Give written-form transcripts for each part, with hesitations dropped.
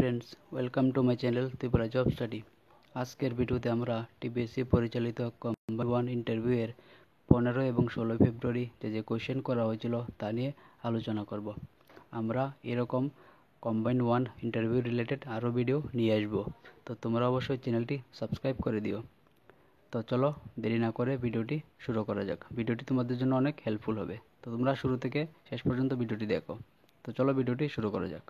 Friends, welcome to my channel Tripura job study. আজকের ভিডিওতে আমরা টিপিএসসি পরিচালিত কম্বাইন্ড ওয়ান ইন্টারভিউয়ের 15 এবং 16 ফেব্রুয়ারি যে কোয়েশ্চেন করা হয়েছিল তা নিয়ে আলোচনা করব। আমরা এরকম কম্বাইন্ড ওয়ান ইন্টারভিউ রিলেটেড আরও ভিডিও নিয়ে আসবো, তো তোমরা অবশ্যই চ্যানেলটি সাবস্ক্রাইব করে দিও। তো চলো দেরি না করে ভিডিওটি শুরু করা যাক। ভিডিওটি তোমাদের জন্য অনেক হেল্পফুল হবে, তো তোমরা শুরু থেকে শেষ পর্যন্ত ভিডিওটি দেখো। তো চলো ভিডিওটি শুরু করা যাক।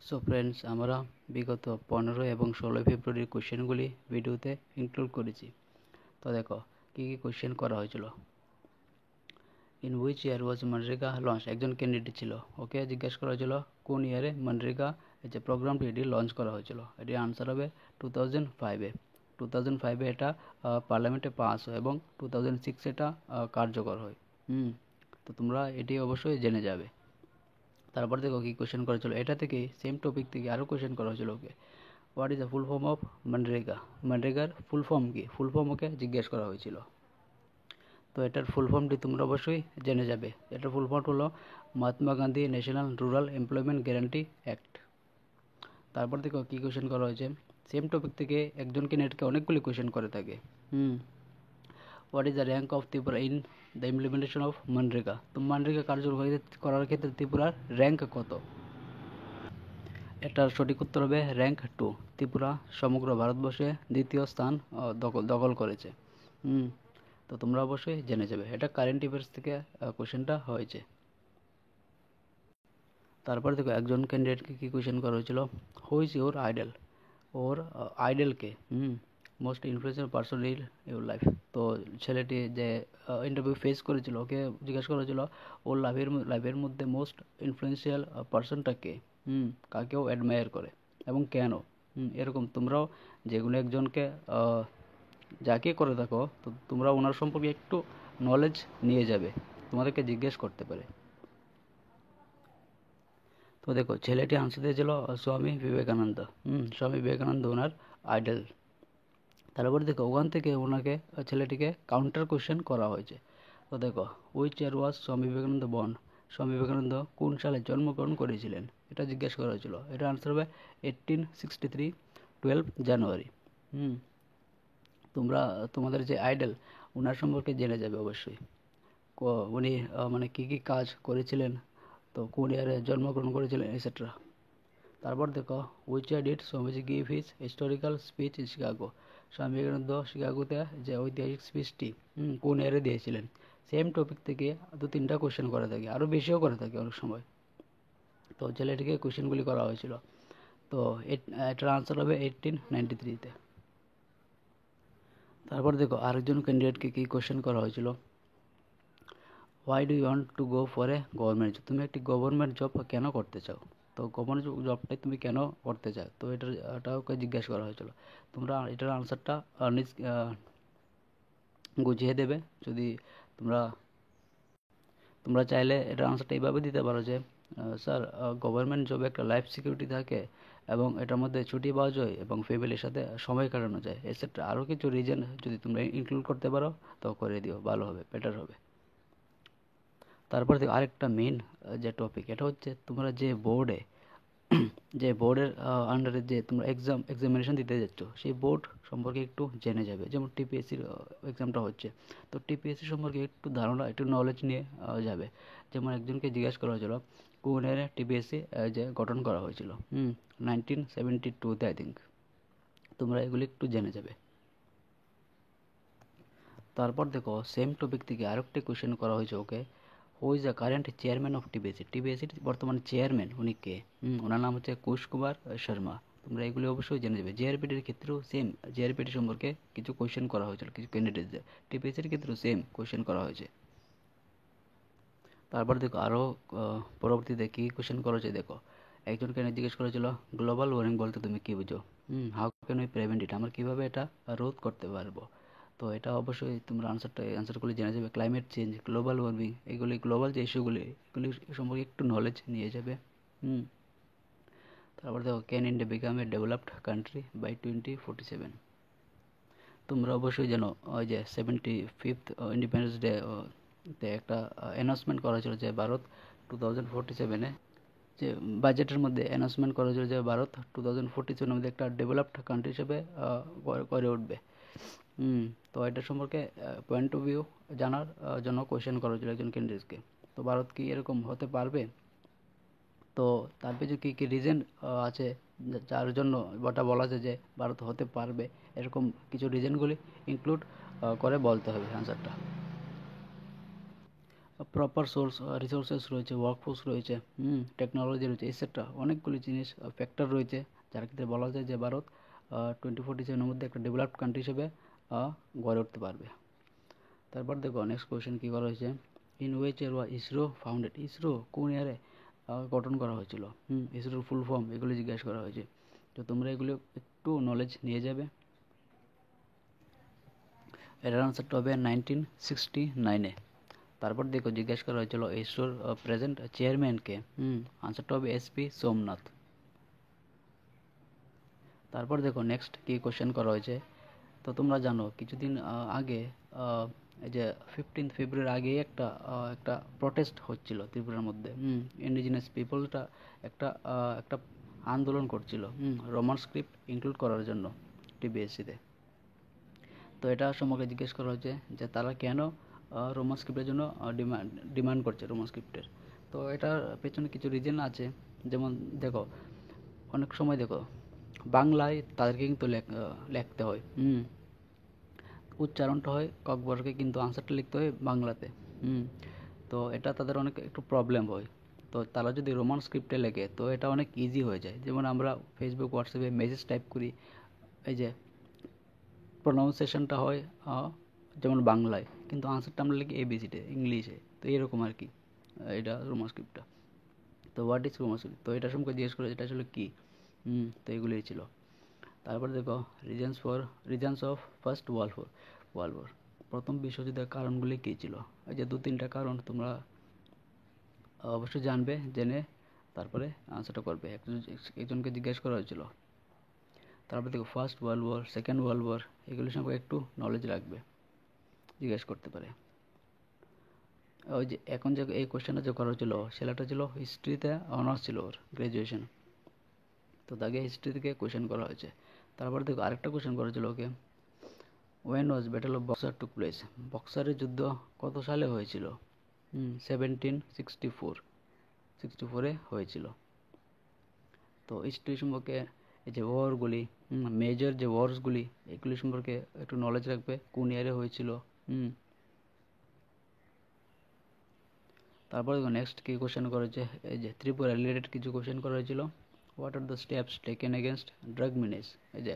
সো ফ্রেন্ডস, আমরা বিগত 15 এবং 16 ফেব্রুয়ারির কোশ্চেনগুলি ভিডিওতে ইনক্লুড করেছি। তো দেখো কী কী কোশ্চেন করা হয়েছিল। In which year was MNREGA launch? একজন ক্যান্ডিডেট ছিল, ওকে জিজ্ঞেস করা হয়েছিল কোন ইয়ারে মনরেগা যে প্রোগ্রামটি এটি লঞ্চ করা হয়েছিল। এটির আনসার হবে 2005-এ। 2005-এ এটা পার্লামেন্টে পাস হয় এবং 2006 এটা কার্যকর হয়। তো তোমরা এটি অবশ্যই জেনে যাবে। তারপর দেখো কি কোশ্চেন করেছিল, এটা থেকে সেম টপিক থেকে আরও কোশ্চেন করা হয়েছিল okay. What is the full form of MNREGA? মনরেগার ফুল ফর্ম কি? ফুল ফর্ম ওকে জিজ্ঞেস করা হয়েছিল। তো এটার ফুল ফর্মটি তোমরা অবশ্যই জেনে যাবে। এটার ফুল ফর্ম হলো Mahatma Gandhi national rural employment guarantee act. তারপর দেখো কী কোশ্চেন করা হয়েছে, সেম টপিক থেকে একজন ক্যান্ডিডেটকে অনেকগুলি কোশ্চেন করে থাকে। What is the rank of Tripura in the implementation of MNREGA? তো মনরেগা কার্যকর করার ক্ষেত্রে ত্রিপুরার র্যাঙ্ক কত? এটার সঠিক উত্তর হবে র্যাঙ্ক 2। ত্রিপুরা সমগ্র ভারতবর্ষে দ্বিতীয় স্থান দখল করেছে। তো তোমরা অবশ্যই জেনে যাবে, এটা কারেন্ট অ্যাফেয়ার্স থেকে কোশ্চেনটা হয়েছে। তারপর দেখো একজন ক্যান্ডিডেটকে কী কোশ্চেন করা হয়েছিল, হু ইজ ইউর আইডল? ওর আইডলকে most influential person in your life. তো ছেলেটি যে ইন্টারভিউ ফেস করেছিল ওকে জিজ্ঞাসা করা হয়েছিল ওর লাইফের মধ্যে মোস্ট ইনফ্লুয়েন্সিয়াল পারসনটা কে, কাকেও অ্যাডমায়ার করে এবং কেন। এরকম তোমরাও যেগুলো একজনকে যাকে করে থাকো, তো তোমরা ওনার সম্পর্কে একটু নলেজ নিয়ে যাবে, তোমাদেরকে জিজ্ঞেস করতে পারে। তো দেখো ছেলেটি আনসার দিয়েছিল স্বামী বিবেকানন্দ। স্বামী বিবেকানন্দ ওনার আইডল। তারপর দেখো ওখান থেকে ওনাকে ছেলেটিকে কাউন্টার কোশ্চেন করা হয়েছে। তো দেখো which year was Swami Vivekananda born? Swami Vivekananda কোন সালে জন্মগ্রহণ করেছিলেন এটা জিজ্ঞেস করা হয়েছিল। এটা আনসার হবে 1863, 12 জানুয়ারি। তোমরা তোমাদের যে আইডল ওনার সম্পর্কে জেনে যাবে অবশ্যই। উনি মানে কী কী কাজ করেছিলেন, তো কোন ইয়ারে জন্মগ্রহণ করেছিলেন, এটসেট্রা। তারপর দেখো which year did Swamiji give his historical speech in Chicago? Swami Vivekananda শিকাগোতে যে ঐতিহাসিক স্পিচটি কোন ইয়ারে দিয়েছিলেন? সেম টপিক থেকে 2-3টা কোশ্চেন করে থাকে, আরও বেশিও করে থাকে অনেক সময়। তো ছেলেটিকে কোশ্চেনগুলি করা হয়েছিল। তো এটার আনসার হবে 1893-তে। তারপর দেখো আরেকজন ক্যান্ডিডেটকে কী কোশ্চেন করা হয়েছিল, why do you want to go for a government job? তুমি একটি গভর্নমেন্ট জব কেন করতে চাও? তো গভর্নমেন্ট জবটাই তুমি কেন করতে চাও, তো এটা ওকে জিজ্ঞাসা করা হয়েছিল। তোমরা এটার আনসারটা গুছিয়ে দেবে। যদি তোমরা চাইলে এটার আনসারটা এইভাবে দিতে পারো যে স্যার গভর্নমেন্ট জবে একটা লাইফ সিকিউরিটি থাকে এবং এটার মধ্যে ছুটি পাওয়া যায় এবং ফ্যামিলির সাথে সময় কাটানো যায়, এটসেট্রা। আরও কিছু রিজন যদি তোমরা ইনক্লুড করতে পারো তো করে দিও, ভালো হবে, বেটার হবে। তারপর দেখো আরেকটা মেন যে টপিক, এটা হচ্ছে তোমরা যে বোর্ডের আন্ডারে যে তোমরা এক্সামিনেশন দিতে যাচ্ছ সেই বোর্ড সম্পর্কে একটু জেনে যাবে। যেমন টিপিএসসির এক্সামটা হচ্ছে, তো টিপিএসসি সম্পর্কে একটু ধারণা, একটু নলেজ নিয়ে যাবে। যেমন একজনকে জিজ্ঞাসা করা হয়েছিল কোন ইয়ারে টিপিএসসি যে গঠন করা হয়েছিল, 1972-তে আই থিঙ্ক। তোমরা এগুলি একটু জেনে যাবে। তারপর দেখো সেম টপিক থেকে আরেকটি কোশ্চেন করা হয়েছে okay, who is the current chairman of TPSC? টিপিএসসির বর্তমান চেয়ারম্যান উনি কে? ওনার নাম হচ্ছে কুশ কুমার শর্মা। তোমরা এগুলি অবশ্যই জেনে যাবে। জিআরপিটির ক্ষেত্রেও সেম জিআরপিটি সম্পর্কে কিছু কোশ্চেন করা হয়েছিল কিছু ক্যান্ডিডেটদের, টিপিএসসির ক্ষেত্রেও সেম কোশ্চেন করা হয়েছে। তারপর দেখো আরও পরবর্তীতে কী কোশ্চেন করা হয়েছে দেখো, একজন ক্যান্ডিডেট জিজ্ঞেস করেছিল গ্লোবাল ওয়ার্মিং বলতে তুমি কী বুঝো? হাউ ক্যান উই প্রিভেন্ট ইট? আমরা কীভাবে এটা রোধ করতে পারবো? তো এটা অবশ্যই তোমরা আনসারগুলি জেনে যাবে। ক্লাইমেট চেঞ্জ, গ্লোবাল ওয়ার্মিং, এগুলি গ্লোবাল যে ইস্যুগুলি এগুলি সম্পর্কে একটু নলেজ নিয়ে যাবে। তারপর দেখো can India become a developed country by 2047? তোমরা অবশ্যই জানো ওই যে 75th ইন্ডিপেন্ডেন্স ডে তে একটা অ্যানাউন্সমেন্ট করা হয়েছিল যে ভারত 2047-এ যে বাজেটের মধ্যে অ্যানাউন্সমেন্ট করা হয়েছিল যে ভারত 2047 মধ্যে একটা ডেভেলপড কান্ট্রি হিসেবে গড়ে উঠবে। তো এটা সম্পর্কে পয়েন্ট অফ ভিউ জানার জন্য কোয়েশ্চেন করা হয়েছিল একজন ক্যান্ডিডেটকে। তো ভারত কি এরকম হতে পারবে? তো তার পেছনে কী কী রিজন আছে যার জন্য ওটা বলা যায় যে ভারত হতে পারবে, এরকম কিছু রিজনগুলি ইনক্লুড করে বলতে হবে অ্যান্সারটা। প্রপার রিসোর্সেস রয়েছে, ওয়ার্কফোর্স রয়েছে, টেকনোলজি রয়েছে, এটসেট্রা অনেকগুলি জিনিস ফ্যাক্টর রয়েছে যার ক্ষেত্রে বলা যায় যে ভারত 2047 মধ্যে একটা ডেভেলপড কান্ট্রি হিসেবে গড়ে উঠতে পারবে। তারপর দেখো নেক্সট কোয়েশ্চেন কী করা হয়েছে, in which year was ISRO founded? ISRO কোন ইয়ারে গঠন করা হয়েছিল? ইসরোর ফুল ফর্ম এগুলি জিজ্ঞাসা করা হয়েছে। তো তোমরা এগুলো একটু নলেজ নিয়ে যাবে। এটার আনসারটা হবে 1969-এ। তারপর দেখো জিজ্ঞাসা করা হয়েছিল ইসরোর প্রেজেন্ট চেয়ারম্যানকে। আনসারটা হবে এসপি সোমনাথ। তারপর দেখো নেক্সট কি কোশ্চেন করা হয়েছে। তো তোমরা জানো কিছুদিন আগে এই যে 15 ফেব্রুয়ারি আগে একটা প্রটেস্ট হচ্ছিল ত্রিপুরার মধ্যে। ইন্ডিজিনাস পিপলটা একটা আন্দোলন করছিল রোমান স্ক্রিপ্ট ইনক্লুড করার জন্য টিবিএসসিতে। তো এটা সম্পর্কে জিজ্ঞেস করা হয়েছে যে তারা কেন রোমান স্ক্রিপ্টের জন্য ডিমান্ড করছে রোমান স্ক্রিপ্টের। তো এটার পেছনে কিছু রিজন আছে। যেমন দেখো অনেক সময় দেখো বাংলায় তাদেরকে কিন্তু লিখতে হয়, উচ্চারণটা হয় ককবরকে, কিন্তু আনসারটা লিখতে হয় বাংলাতে। তো এটা তাদের অনেক একটু প্রবলেম হয়। তো তারা যদি রোমান স্ক্রিপ্টে লেখে তো এটা অনেক ইজি হয়ে যায়। যেমন আমরা ফেসবুক হোয়াটসঅ্যাপে মেসেজ টাইপ করি, এই যে প্রোনাউন্সিয়েশনটা হয় যেমন বাংলায়, কিন্তু আনসারটা আমরা লিখি এবিসিতে ইংলিশে। তো এরকম আর কি এটা রোমান স্ক্রিপ্টটা। তো হোয়াট ইজ রোমান স্ক্রিপ্ট? তো এটা সম্পর্কে জিজ্ঞেস করে এটা আসলে কী। তো এগুলোই ছিল। তারপর দেখো reasons of first world war, প্রথম বিশ্বযুদ্ধের কারণগুলি কী ছিল? এই যে 2-3টা কারণ তোমরা অবশ্যই জানবে, জেনে তারপরে আনসারটা করবে। একজনকে জিজ্ঞেস করা হয়েছিল। তারপর দেখো first world war, second world war, এগুলির সম্পর্কে একটু নলেজ রাখবে, জিজ্ঞেস করতে পারে। ওই যে এখন যে এই কোয়েশ্চেনটা যে করা হয়েছিল সেটা ছিল হিস্ট্রিতে অনার্স ছিল ওর গ্র্যাজুয়েশন। তো তাকে হিস্ট্রি থেকে কোয়েশ্চেন করা হয়েছে। তারপর দেখো আরেকটা কোয়েশ্চেন করা হয়েছিল okay, when was battle of Buxar took place? বক্সারের যুদ্ধ কত সালে হয়েছিল? 1764-এ হয়েছিল। তো হিস্ট্রি সম্পর্কে এই যে ওয়ারগুলি, মেজর যে ওয়ার্সগুলি এগুলি সম্পর্কে একটু নলেজ রাখবে, কোন ইয়ারে হয়েছিল। তারপর নেক্সট কি কোশ্চেন করেছে, এই যে ত্রিপুরা রিলেটেড কিছু কোশ্চেন করা হয়েছিল। What are the steps taken against drug menace? এই যে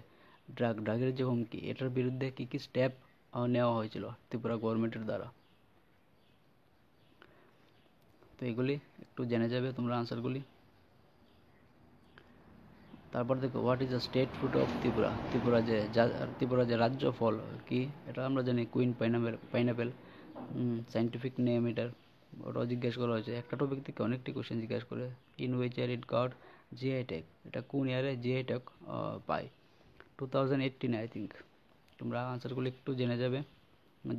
ড্রাগের যে হুমকি, এটার বিরুদ্ধে কি কি স্টেপ নেওয়া হয়েছিল ত্রিপুরা গভর্নমেন্টের দ্বারা। তো এগুলি একটু জেনে যাবে তোমরা আনসারগুলি। তারপর দেখো what is the state fruit of Tripura? Tripura যে রাজ্য ফল কি, এটা আমরা জানি কুইন পাইনাপেল। সাইন্টিফিক নেম এটার, ওটাও জিজ্ঞেস করা হয়েছে। একটা টপিক থেকে অনেকটি কোশ্চেন জিজ্ঞাসা করে। In which year it got GI tag? এটা কোন ইয়ারে জিআই ট্যাগ পায়? 2018 আই থিঙ্ক। তোমরা আনসারগুলো একটু জেনে যাবে।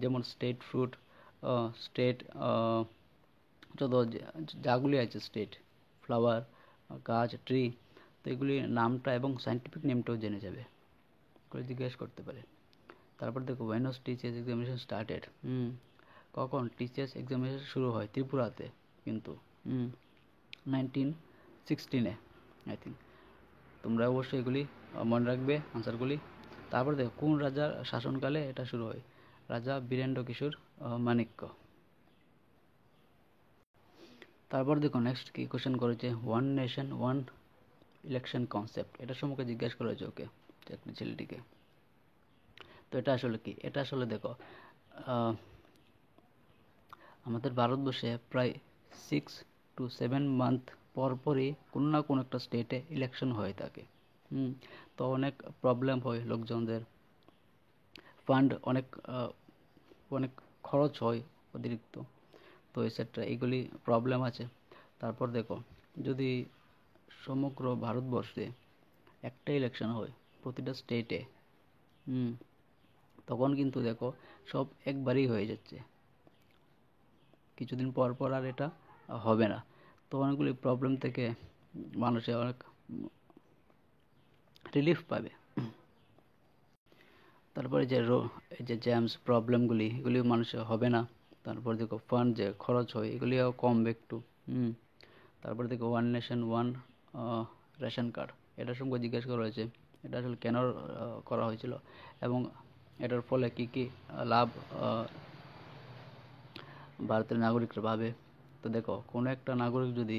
যেমন স্টেট ফ্রুট, স্টেট যত যাগুলি আছে, স্টেট ফ্লাওয়ার, গাছ, ট্রি, তো এগুলির নামটা এবং সাইন্টিফিক নেমটাও জেনে যাবে, করে জিজ্ঞেস করতে পারে। তারপর দেখো when was TCS examination started? কখন টিসিএস এক্সামিনেশন শুরু হয় ত্রিপুরাতে? কিন্তু 1916-এ আই থিঙ্ক। তোমরা অবশ্যই এগুলি মনে রাখবে আনসারগুলি। তারপর দেখো কোন রাজার শাসনকালে এটা শুরু হয়? রাজা বীরেন্দ্র কিশোর মাণিক্য। তারপর দেখো নেক্সট কি কোশ্চেন করেছে, one nation one election concept, এটা সম্পর্কে জিজ্ঞাসা করা হয়েছে ওকে, একটি ছেলেটিকে। তো এটা আসলে কি? এটা আসলে দেখো আমাদের ভারতবর্ষে প্রায় 6 to 7 মান্থ পরপরই কোনো না কোনো একটা স্টেটে ইলেকশন হয়ে থাকে। তো অনেক প্রবলেম হয় লোকজনদের, ফান্ড অনেক খরচ হয় অতিরিক্ত। তো এসেট্রা এইগুলি প্রবলেম আছে। তারপর দেখো যদি সমগ্র ভারতবর্ষে একটা ইলেকশন হয় প্রতিটা স্টেটে, তখন কিন্তু দেখো সব একবারই হয়ে যাচ্ছে, কিছুদিন পর পর আর এটা হবে না। তো অনেকগুলি প্রবলেম থেকে মানুষে অনেক রিলিফ পাবে। তারপরে এই যে জ্যামস প্রবলেমগুলি এগুলি মানুষের হবে না। তারপর দেখো ফান্ড যে খরচ হয় এগুলিও কমবে একটু। তারপরে দেখো one nation one ration card, এটার সঙ্গে জিজ্ঞেস করা হয়েছে এটা আসলে কেন করা হয়েছিল এবং এটার ফলে কি কি লাভ ভারতের নাগরিকরা পাবে। তো দেখো কোনো একটা নাগরিক যদি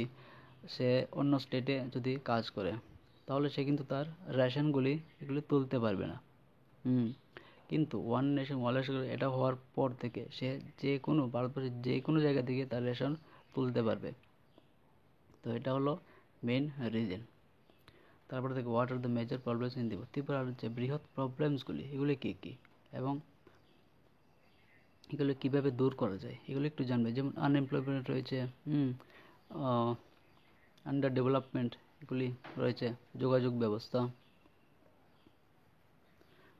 সে অন্য স্টেটে যদি কাজ করে তাহলে সে কিন্তু তার রেশনগুলি এগুলি তুলতে পারবে না। কিন্তু ওয়ান নেশন ওয়ান রেশন এটা হওয়ার পর থেকে সে যে কোনো ভারতবর্ষের যে কোনো জায়গা থেকে তার রেশন তুলতে পারবে। তো এটা হলো মেন রিজন। তারপরে দেখো what are the major problems in ত্রিপুরার যে বৃহৎ প্রবলেমসগুলি এগুলি কী কী এবং এগুলো কীভাবে দূর করা যায় এগুলো একটু জানবে। যেমন আনএমপ্লয়মেন্ট রয়েছে, আন্ডার ডেভেলপমেন্ট এগুলি রয়েছে, যোগাযোগ ব্যবস্থা।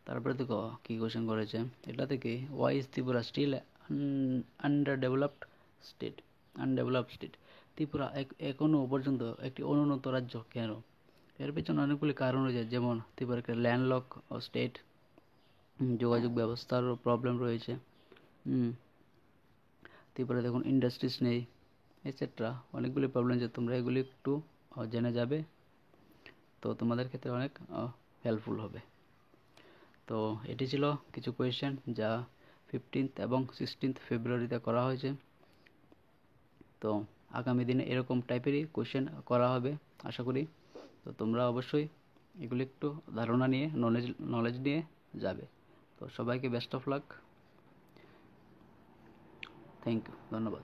তারপরে দেখো কী কোয়েশ্চেন করেছে এটা থেকে, why is Tripura still undeveloped state. Tripura এখনও পর্যন্ত একটি অনুন্নত রাজ্য কেন? এর পেছনে অনেকগুলি কারণ রয়েছে। যেমন ত্রিপুরা একটা ল্যান্ডলক স্টেট, যোগাযোগ ব্যবস্থারও প্রবলেম রয়েছে, ত্রিপুরা দেখুন ইন্ডাস্ট্রিজ নেই, এটসেট্রা অনেকগুলি প্রবলেম যে তোমরা এগুলি একটু জেনে যাবে, তো তোমাদের ক্ষেত্রে অনেক হেল্পফুল হবে। তো এটি ছিল কিছু কোয়েশ্চেন যা 15 এবং 16 ফেব্রুয়ারিতে করা হয়েছে। তো আগামী দিনে এরকম টাইপেরই কোয়েশ্চেন করা হবে আশা করি। তো তোমরা অবশ্যই এগুলি একটু ধারণা নিয়ে নলেজ নিয়ে যাবে। তো সবাইকে best of luck, thank you, ধন্যবাদ।